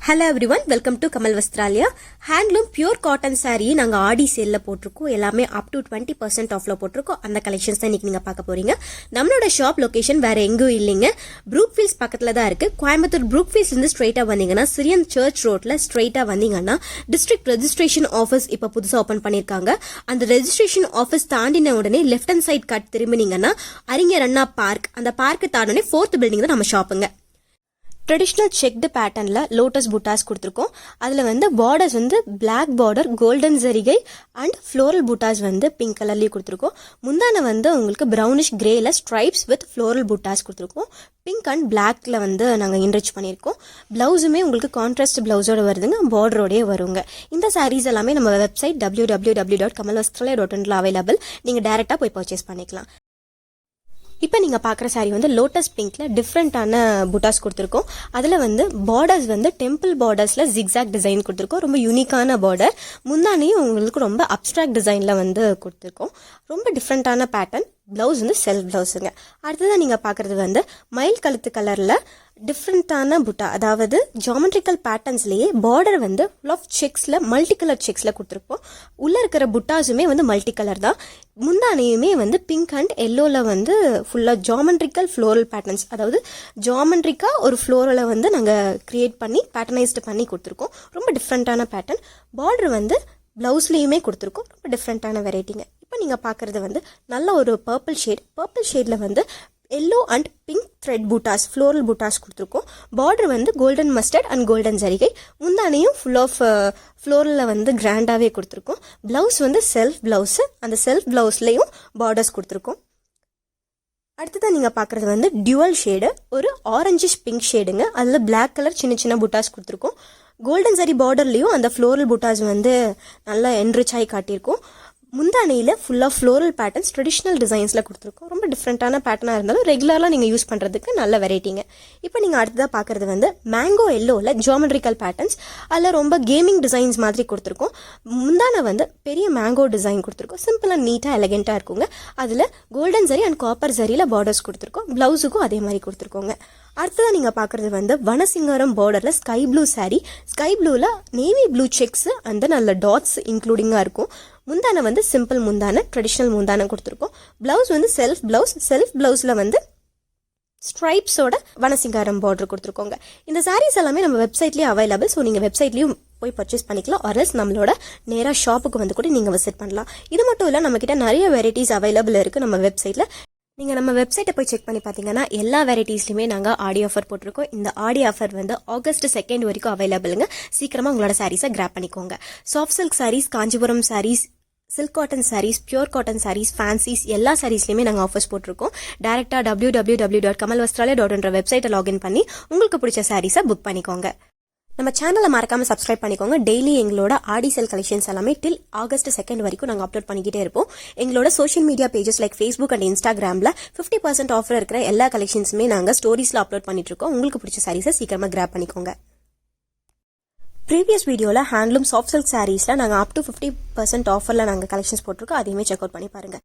Hello everyone, welcome to Kamal Vasthralaya. Handloom pure cotton saree நாங்க ஆடி சேல்ல போட்டுருக்கோம். எல்லாமே up to 20% ஆஃப்ல போட்டுருக்கோம். அந்த கலெக்ஷன்ஸ் தான் இன்னைக்கு நீங்க பார்க்க போறீங்க. நம்மளோட ஷாப் லொகேஷன் வேற எங்கேயும் இல்லைங்க. ப்ரூக்ஃபீல்ட்ஸ் பக்கத்துல தான் இருக்கு. கோயம்புத்தூர் ப்ரூக்ஃபீல்ட்ஸ்ல இருந்து ஸ்ட்ரைட்டா வந்தீங்கன்னா சிரியன் சர்ச் ரோட்ல ஸ்ட்ரைட்டா வந்தீங்கன்னா டிஸ்ட்ரிக்ட் ரெஜிஸ்ட்ரேஷன் ஆஃபீஸ் இப்ப புதுசா ஓபன் பண்ணிருக்காங்க. அந்த ரெஜிஸ்ட்ரேஷன் ஆஃபீஸ் தாண்டின உடனே லெஃப்ட் ஹேண்ட் சைட் கட் திரும்பினீங்கன்னா அறிஞர் அண்ணா பார்க், அந்த பார்க் தாண்டினே 4th பில்டிங் தான் நம்ம ஷாப்புங்க. ட்ரெடிஷ்னல் செக்டு பேட்டர்ன்ல லோட்டஸ் புட்டாஸ் கொடுத்துருக்கோம். அதில் வந்து பார்டர்ஸ் வந்து பிளாக் பார்டர், கோல்டன் ஜரிகை அண்ட் ஃப்ளோரல் புட்டாஸ் வந்து பிங்க் கலர்லேயே கொடுத்துருக்கோம். முந்தான வந்து உங்களுக்கு ப்ரௌனிஷ் கிரேல ஸ்ட்ரைப்ஸ் வித் ஃப்ளோரல் புட்டாஸ் கொடுத்துருக்கோம். பிங்க் அண்ட் பிளாக்ல வந்து நாங்கள் என்ரிச் பண்ணியிருக்கோம். பிளவுஸுமே உங்களுக்கு கான்ட்ராஸ்ட் பிளவுஸோட வருதுங்க, பார்டரோடய வருங்க. இந்த சாரீஸ் எல்லாமே நம்ம வெப்சைட் www.kamalvasthralaya.inல அவைலபிள். நீங்கள் டேரெக்டாக போய் பர்ச்சேஸ் பண்ணிக்கலாம். இப்போ நீங்கள் பார்க்குற சாரீ வந்து லோட்டஸ் பிங்க்ல டிஃப்ரெண்ட்டான புட்டாஸ் கொடுத்துருக்கோம். அதில் வந்து பார்டர்ஸ் வந்து டெம்பிள் பார்டர்ஸில் ஜிக்ஸாக் டிசைன் கொடுத்துருக்கோம். ரொம்ப யூனிக்கான பார்டர். முந்தானையும் உங்களுக்கு ரொம்ப அப்ட்ராக்ட் டிசைனில் வந்து கொடுத்துருக்கோம். ரொம்ப டிஃப்ரெண்ட்டான பேட்டர்ன். பிளவுஸ் வந்து செல்ஃப் பிளவுஸுங்க. அடுத்ததான் நீங்கள் பார்க்குறது வந்து மயில் கழுத்து கலரில் டிஃப்ரெண்ட்டான புட்டா, அதாவது ஜாமெட்ரிக்கல் பேட்டர்ன்ஸ்லேயே பார்டர் வந்து ஃபுல் ஆஃப் செக்ஸில் மல்டி கலர் செக்ஸில் கொடுத்துருப்போம். உள்ளே இருக்கிற புட்டாஸுமே வந்து மல்டி கலர் தான். முந்தானையுமே வந்து பிங்க் அண்ட் எல்லோவில் வந்து ஃபுல்லாக ஜாமெட்ரிக்கல் ஃப்ளோரல் பேட்டர்ன்ஸ், அதாவது ஜாமெட்ரிக்காக ஒரு ஃப்ளோரலை வந்து நாங்கள் கிரியேட் பண்ணி பேட்டர்னைஸ்டு பண்ணி கொடுத்துருக்கோம். ரொம்ப டிஃப்ரெண்ட்டான பேட்டர்ன். பார்டர் வந்து பிளவுஸ்லேயுமே கொடுத்துருக்கோம். ரொம்ப டிஃப்ரெண்ட்டான வெரைட்டிங்க. இப்போ நீங்கள் பார்க்குறது வந்து நல்ல ஒரு பர்பிள் ஷேடில் வந்து yellow and pink thread buttas, floral buttas கொடுத்துருக்கோம். பார்டர் வந்து கோல்டன் மஸ்டர்ட் அண்ட் கோல்டன் ஜரிகை. முந்தானையும் ஃபுல் ஆஃப் ஃப்ளோரலில் வந்து கிராண்டாகவே கொடுத்துருக்கோம். பிளவுஸ் வந்து செல்ஃப் பிளவுஸு, அந்த செல்ஃப் பிளவுஸ்லேயும் பார்டர்ஸ் கொடுத்துருக்கோம். அடுத்ததான் நீங்கள் பார்க்குறது வந்து டியூவல் ஷேடு, ஒரு ஆரஞ்சிஷ் பிங்க் ஷேடுங்க. அதில் பிளாக் கலர் சின்ன சின்ன புட்டாஸ் கொடுத்துருக்கோம். கோல்டன் சரி பார்டர்லேயும் அந்த ஃப்ளோரல் புட்டாஸ் வந்து நல்லா என்ரிச் ஆகி காட்டியிருக்கோம். முந்தானையில் ஃபுல்லாக ஃப்ளோரல் பேட்டர்ன்ஸ் ட்ரெடிஷ்னல் டிசைன்ஸில் கொடுத்துருக்கோம். ரொம்ப டிஃப்ரெண்ட்டான பேட்டர்னாக இருந்தாலும் ரெகுலராக நீங்கள் யூஸ் பண்ணுறதுக்கு நல்ல வெரைட்டிங்க. இப்போ நீங்கள் அடுத்ததாக பார்க்குறது வந்து மேங்கோ எல்லோவில் ஜியோமெட்ரிக்கல் பேட்டர்ன்ஸ், அதில் ரொம்ப கேமிங் டிசைன்ஸ் மாதிரி கொடுத்துருக்கோம். முந்தானை வந்து பெரிய மேங்கோ டிசைன் கொடுத்துருக்கோம். சிம்பிளாக நீட்டாக எலகெண்ட்டாக இருக்குங்க. அதில் கோல்டன் ஜரி அண்ட் காப்பர் ஜரியில் பார்டர்ஸ் கொடுத்துருக்கோம். ப்ளவுஸுக்கும் அதே மாதிரி கொடுத்துருக்கோங்க. அடுத்ததான் நீங்கள் பார்க்குறது வந்து வனசிங்காரம் பார்டரில் ஸ்கை ப்ளூ சாரீ. ஸ்கை ப்ளூவில் நேவி ப்ளூ செக்ஸ் அந்த நல்ல டாட்ஸ் இன்க்ளூடிங்காக இருக்கும். முந்தானை வந்து சிம்பிள் முந்தானை, ட்ரெடிஷ்னல் முந்தானை கொடுத்துருக்கோம். பிளவுஸ் வந்து செல்ஃப் பிளவுஸில் வந்து ஸ்ட்ரைப்ஸோட வனசிங்காரம் பார்டர் கொடுத்துருக்கோங்க. இந்த சாரீஸ் எல்லாமே நம்ம வெப்சைட்லேயே அவைலபிள். ஸோ நீங்கள் வெப்சைட்லேயும் போய் பர்ச்சேஸ் பண்ணிக்கலாம். ஆர்எல்ஸ் நம்மளோட நேராக ஷாப்புக்கு வந்து கூட நீங்கள் விசிட் பண்ணலாம். இது மட்டும் இல்லை, நம்மக்கிட்ட நிறைய வெரைட்டிஸ் அவைலபிள் இருக்குது நம்ம வெப்சைட்டில். நீங்கள் நம்ம வெப்சைட்டை போய் செக் பண்ணி பார்த்தீங்கன்னா எல்லா வெரைட்டிஸ்லையுமே நாங்கள் ஆடி ஆஃபர் போட்டிருக்கோம். இந்த ஆடி ஆஃபர் வந்து August 2 வரைக்கும் அவைலபிளுங்க. சீக்கிரமாக உங்களோட சாரீஸை கிராப் பண்ணிக்கோங்க. Soft silk sarees, Kanchipuram sarees, silk cotton sarees, pure cotton sarees, fancies எல்லா சாரீஸ்லையுமே நாங்கள் ஆஃபர்ஸ் போட்டிருக்கோம். டேரெக்டாக www.kamalvasthralaya.in வெப்சைட்டை லாகின் பண்ணி உங்களுக்கு பிடிச்ச சாரீஸை புக் பண்ணிக்கோங்க. நம்ம சேனலை மறக்காம சப்ஸ்கிரைப் பண்ணிக்கோங்க. டெய்லி எங்களோட ஆடி சேல் கலெக்ஷன்ஸ் எல்லாமே டில் August 2 வரைக்கும் நாங்கள் அப்லோட் பண்ணிக்கிட்டே இருப்போம். எங்களோட social media pages like Facebook and இன்ஸ்டாகிராமில் 50% ஆஃபர் இருக்கிற எல்லா கலெக்ஷன்ஸுமே நாங்கள் ஸ்டோரிஸில் அப்லோட் பண்ணிட்டு இருக்கோம். உங்களுக்கு பிடிச்ச சாரீஸை சீக்கிரமா கிராப் பண்ணிக்கோங்க. ப்ரீவியஸ் வீடியோவில் ஹேண்ட்லூம் சாஃப்ட் சில்க் சாரீஸில் நாங்கள் அப் டு 50% ஆஃபரில் நாங்கள் கலெக்ஷன்ஸ் போட்டிருக்கோம். அதையுமே செக் அவுட் பண்ணி பாருங்க.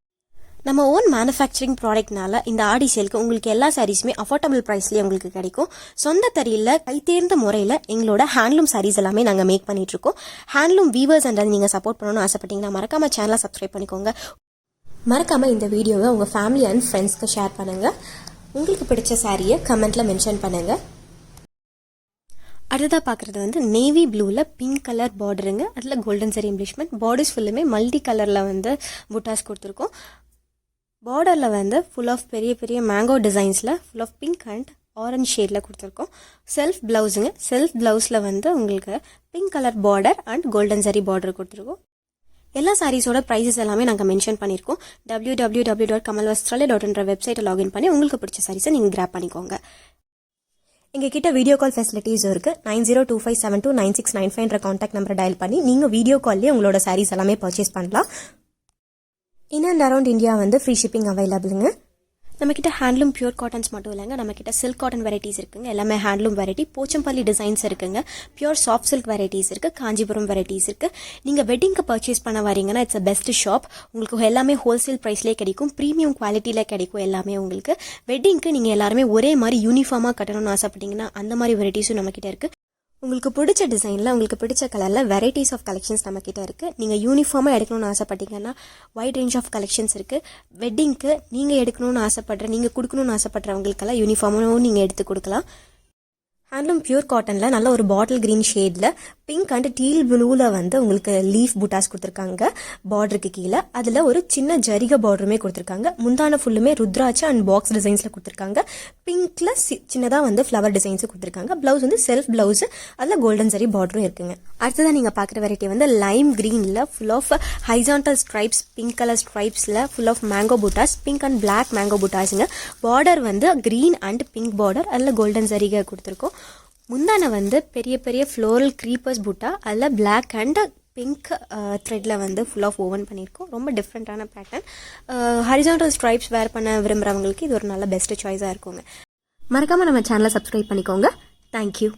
நம்ம ஓன் மேனுஃபேக்சரிங் ப்ராடக்ட்னால இந்த ஆடி சேலுக்கு உங்களுக்கு எல்லா சாரீஸுமே அஃபோர்டபுள் ப்ரைஸ்லேயே உங்களுக்கு கிடைக்கும். சொந்த தறியில் கைத்தேர்ந்த முறையில் எங்களோட ஹேண்ட்லூம் சாரீஸ் எல்லாமே நாங்கள் மேக் பண்ணிட்டு இருக்கோம். ஹேண்ட்லூம் வீவர்ஸ் அண்ட் நீங்கள் சப்போர்ட் பண்ணணும்னு ஆசைப்பட்டீங்கன்னா மறக்காம சேனலை சப்ஸ்கிரைப் பண்ணிக்கோங்க. மறக்காம இந்த வீடியோவை உங்கள் ஃபேமிலி அண்ட் ஃப்ரெண்ட்ஸ்க்கு ஷேர் பண்ணுங்க. உங்களுக்கு பிடிச்ச சாரியை கமெண்ட்ல மென்ஷன் பண்ணுங்க. அடுத்ததாக பார்க்குறது வந்து நேவி ப்ளூவில் பிங்க் கலர் பார்டருங்க. அதில் கோல்டன் சரி எம்ப்ளிஷ்மெண்ட். பார்டர்ஸ் ஃபுல்லுமே மல்டி கலரில் வந்து புட்டாஸ் கொடுத்துருக்கோம். பார்டரில் வந்து ஃபுல் ஆஃப் பெரிய பெரிய மேங்கோ டிசைன்ஸில் full of pink and orange ஷேடில் கொடுத்துருக்கோம். செல்ஃப் பிளவுஸுங்க. செல்ஃப் பிளவுஸில் வந்து உங்களுக்கு pink colour border and golden zari border கொடுத்துருக்கோம். எல்லா சாரீஸோட ப்ரைஸஸ் எல்லாமே நாங்கள் மென்ஷன் பண்ணியிருக்கோம். www.kamalvasthralaya.in வெப்சைட்டை லாகின் பண்ணி உங்களுக்கு பிடிச்ச சாரீஸை நீங்கள் கிராப் பண்ணிக்கோங்க. எங்ககிட்ட வீடியோ கால் ஃபெசிலிட்டிஸும் இருக்குது. 9025729695 கான்டாக்ட் நம்பரை டயல் பண்ணி நீங்கள் வீடியோ கால்லேயே உங்களோட சாரீஸ் எல்லாமே பர்ச்சேஸ் பண்ணலாம். இன் அண்ட் அரௌண்ட் இந்தியா வந்து ஃப்ரீ ஷிப்பிங் அவைலபிளுங்க. நம்மக்கிட்ட ஹேண்ட்லூம் பியூர் காட்டன்ஸ் மட்டும் இல்லைங்க, நம்மக்கிட்ட சில்க் காட்டன் வெரைட்டிஸ் இருக்குங்க. எல்லாமே ஹேண்ட்லூம் வெரைட்டி. போச்சம்பள்ளி டிசைன்ஸ் இருக்குங்க. பியூர் சாஃப்ட் சில்க் வெரைட்டிஸ் இருக்குது. காஞ்சிபுரம் வெரைட்டிஸ் இருக்குது. நீங்கள் வெட்டிங்க்கு பர்ச்சேஸ் பண்ண வரீங்கன்னா இட்ஸ் அ பெஸ்ட் ஷாப். உங்களுக்கு எல்லாமே ஹோல்சேல் ப்ரைஸ்லேயே கிடைக்கும். ப்ரீமியம் குவாலிட்டியில் கிடைக்கும் எல்லாமே உங்களுக்கு. வெட்டிங்க்கு நீங்கள் எல்லாருமே ஒரே மாதிரி யூனிஃபார்மாக கட்டணும்னு ஆசைப்பட்டீங்கன்னா அந்த மாதிரி வெரைட்டிஸும் நம்மக்கிட்ட இருக்குது. உங்களுக்கு பிடிச்ச டிசைனில் உங்களுக்கு பிடிச்ச கலரில் வெரைட்டிஸ் ஆஃப் கலெக்ஷன்ஸ் நம்மக்கிட்ட இருக்குது. நீங்கள் யூனிஃபார்மாக எடுக்கணும்னு ஆசைப்பட்டீங்கன்னா வைட் ரேஞ்ச் ஆஃப் கலெக்ஷன்ஸ் இருக்குது. வெட்டிங்க்கு நீங்கள் எடுக்கணும்னு ஆசைப்படுற, நீங்கள் கொடுக்கணும்னு ஆசைப்படுறவங்களுக்கெல்லாம் யூனிஃபார்மும் நீங்கள் எடுத்து கொடுக்கலாம். ஹேண்ட்லூம் பியூர் காட்டனில் நல்ல ஒரு பாட்டில் கிரீன் ஷேடில் பிங்க் அண்ட் டீல் ப்ளூவில் வந்து உங்களுக்கு லீஃப் பூட்டாஸ் கொடுத்துருக்காங்க பார்டருக்கு கீழே. அதில் ஒரு சின்ன ஜரிகை பார்டருமே கொடுத்துருக்காங்க. முந்தான ஃபுல்லுமே ருத்ராட்ச அண்ட் பாக்ஸ் டிசைன்ஸில் கொடுத்துருக்காங்க. பிங்க்கில் சின்னதாக வந்து ஃப்ளவர் டிசைன்ஸும் கொடுத்துருக்காங்க. ப்ளவுஸ் வந்து செல்ஃப் ப்ளவுஸு, அதில் கோல்டன் ஜரி பார்டரும் இருக்குங்க. அடுத்ததாக நீங்கள் பார்க்குற வெரைட்டி வந்து லைம் க்ரீனில் full of horizontal stripes, pink colour ஸ்ட்ரைப்ஸில் full of mango buttas, pink and black mango பூட்டாஸுங்க. பார்டர் வந்து க்ரீன் அண்ட் பிங்க் பார்டர், அதில் கோல்டன் ஜரிகை கொடுத்துருக்கோம். முந்தான வந்து பெரிய பெரிய ஃப்ளோரல் க்ரீப்பர்ஸ் பூட்டா, அதில் பிளாக் அண்ட் பிங்க் த்ரெட்டில் வந்து ஃபுல் ஆஃப் ஓவன் பண்ணியிருக்கோம். ரொம்ப டிஃப்ரெண்ட்டான பேட்டர்ன். ஹரிசான்டல் ஸ்ட்ரைப்ஸ் வேர் பண்ண விரும்புகிறவங்களுக்கு இது ஒரு நல்ல பெஸ்ட் சாய்ஸாக இருக்குங்க. மறக்காமல் நம்ம சேனலை சப்ஸ்கிரைப் பண்ணிக்கோங்க. தேங்க்யூ.